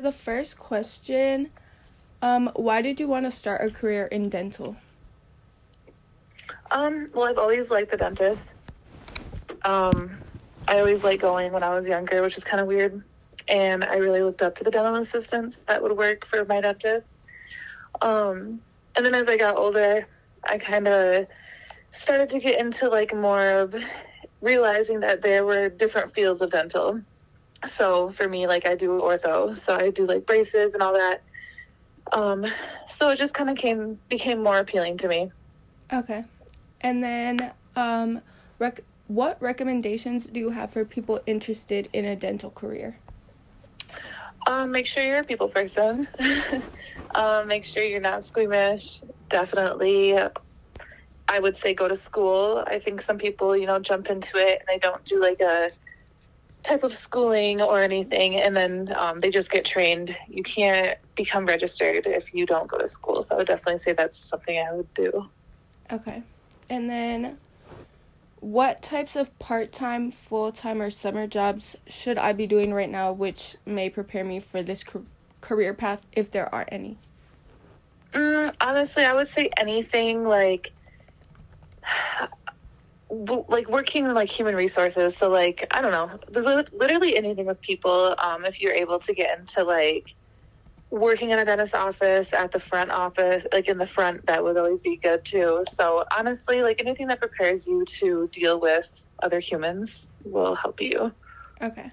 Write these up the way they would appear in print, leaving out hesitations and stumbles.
The first question, why did you want to start a career in dental? Well, I've always liked the dentist. I always liked going when I was younger, which is kind of weird. And I really looked up to the dental assistants that would work for my dentist. And then as I got older, I kind of started to get into like more of realizing that there were different fields of dental. So for me, like I do ortho, so I do like braces and all that. So it just kind of became more appealing to me. Okay. And then, what recommendations do you have for people interested in a dental career? Make sure you're a people person. Make sure you're not squeamish. Definitely, I would say go to school. I think some people, jump into it and they don't do like a type of schooling or anything, and then they just get trained. You can't become registered if you don't go to school. So I would definitely say that's something I would do. Okay. And then, what types of part-time, full-time, or summer jobs should I be doing right now, which may prepare me for this career path, if there are any? Honestly, I would say anything like working in like human resources. So like, I don't know, literally anything with people. If you're able to get into like working in a dentist office, at the front office, like in the front, that would always be good too. So honestly, like anything that prepares you to deal with other humans will help you. Okay.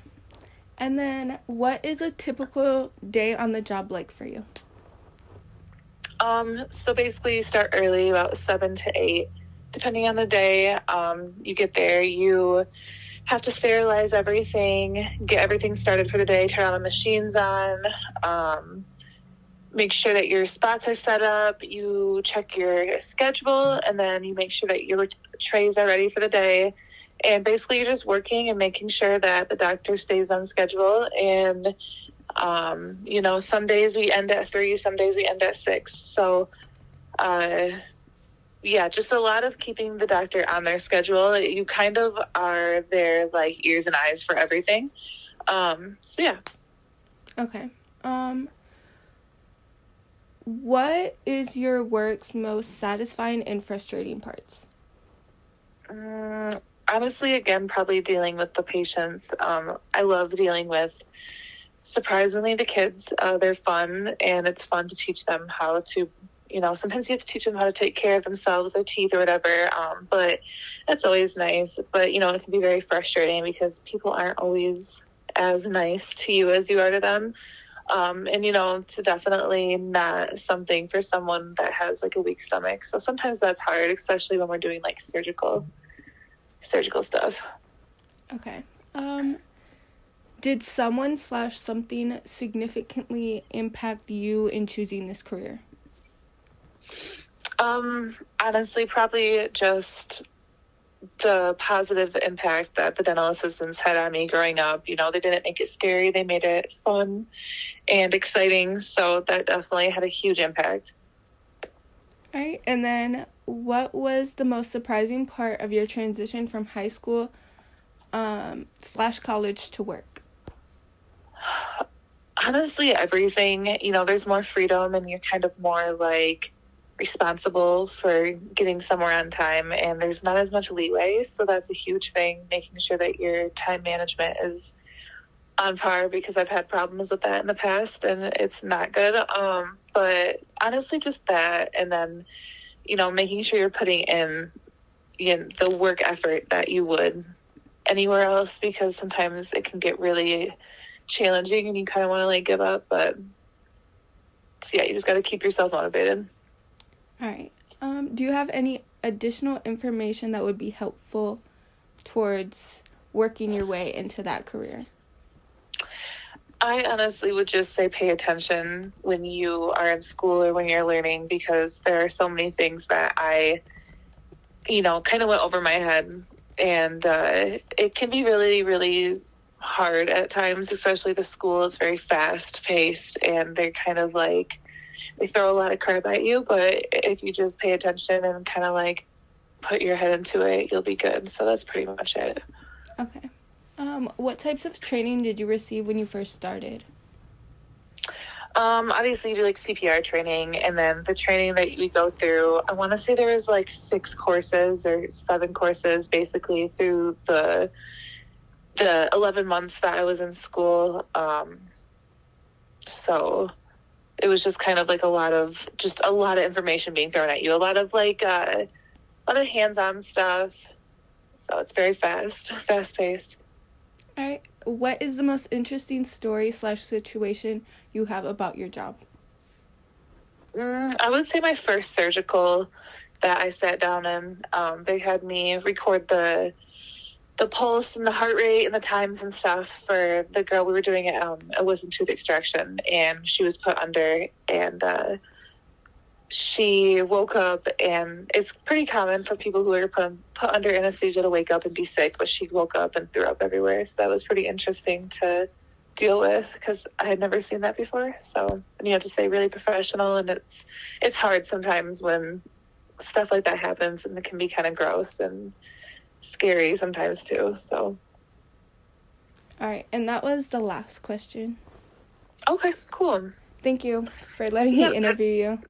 And then, what is a typical day on the job like for you? So basically you start early, about 7 to 8, depending on the day. You get there, you have to sterilize everything, get everything started for the day, turn all the machines on, make sure that your spots are set up, you check your schedule, and then you make sure that your trays are ready for the day. And basically you're just working and making sure that the doctor stays on schedule. And, some days we end at 3, some days we end at 6. So, just a lot of keeping the doctor on their schedule. You kind of are their like ears and eyes for everything. Yeah. Okay. What is your work's most satisfying and frustrating parts? Honestly, again, probably dealing with the patients. I love dealing with, surprisingly, the kids. They're fun, and it's fun to teach them how to, sometimes you have to teach them how to take care of themselves, their teeth or whatever. But that's always nice. But, it can be very frustrating because people aren't always as nice to you as you are to them. It's definitely not something for someone that has like a weak stomach. So sometimes that's hard, especially when we're doing like surgical stuff. Okay. Did someone/something significantly impact you in choosing this career? Honestly, probably just the positive impact that the dental assistants had on me growing up. They didn't make it scary. They made it fun and exciting. So that definitely had a huge impact. All right. And then, what was the most surprising part of your transition from high school / college to work? Honestly, everything. There's more freedom and you're kind of more like responsible for getting somewhere on time, and there's not as much leeway. So that's a huge thing, making sure that your time management is on par, because I've had problems with that in the past and it's not good. But honestly, just that. And then, making sure you're putting in the work effort that you would anywhere else, because sometimes it can get really challenging and you kind of want to like give up. But so, you just got to keep yourself motivated. All right. Do you have any additional information that would be helpful towards working your way into that career? I honestly would just say pay attention when you are in school or when you're learning, because there are so many things that I, kind of went over my head. And it can be really, really hard at times, especially the school. It's very fast paced and they're kind of like, they throw a lot of crap at you, but if you just pay attention and kind of like put your head into it, you'll be good. So that's pretty much it. Okay. What types of training did you receive when you first started? Obviously you do like CPR training, and then the training that we go through, I want to say there was like 6 courses or 7 courses basically through the 11 months that I was in school. So it was just kind of like a lot of information being thrown at you, a lot of hands-on stuff. So it's very fast paced. All right. What is the most interesting story / situation you have about your job? I would say my first surgical that I sat down in, they had me record the pulse and the heart rate and the times and stuff for the girl we were doing it. A wisdom tooth extraction, and she was put under, and she woke up, and it's pretty common for people who are put under anesthesia to wake up and be sick, but she woke up and threw up everywhere. So that was pretty interesting to deal with because I had never seen that before. So, and you have to stay really professional, and it's hard sometimes when stuff like that happens, and it can be kind of gross and scary sometimes too. So, all right, and that was the last question. Okay, cool. Thank you for letting me interview you.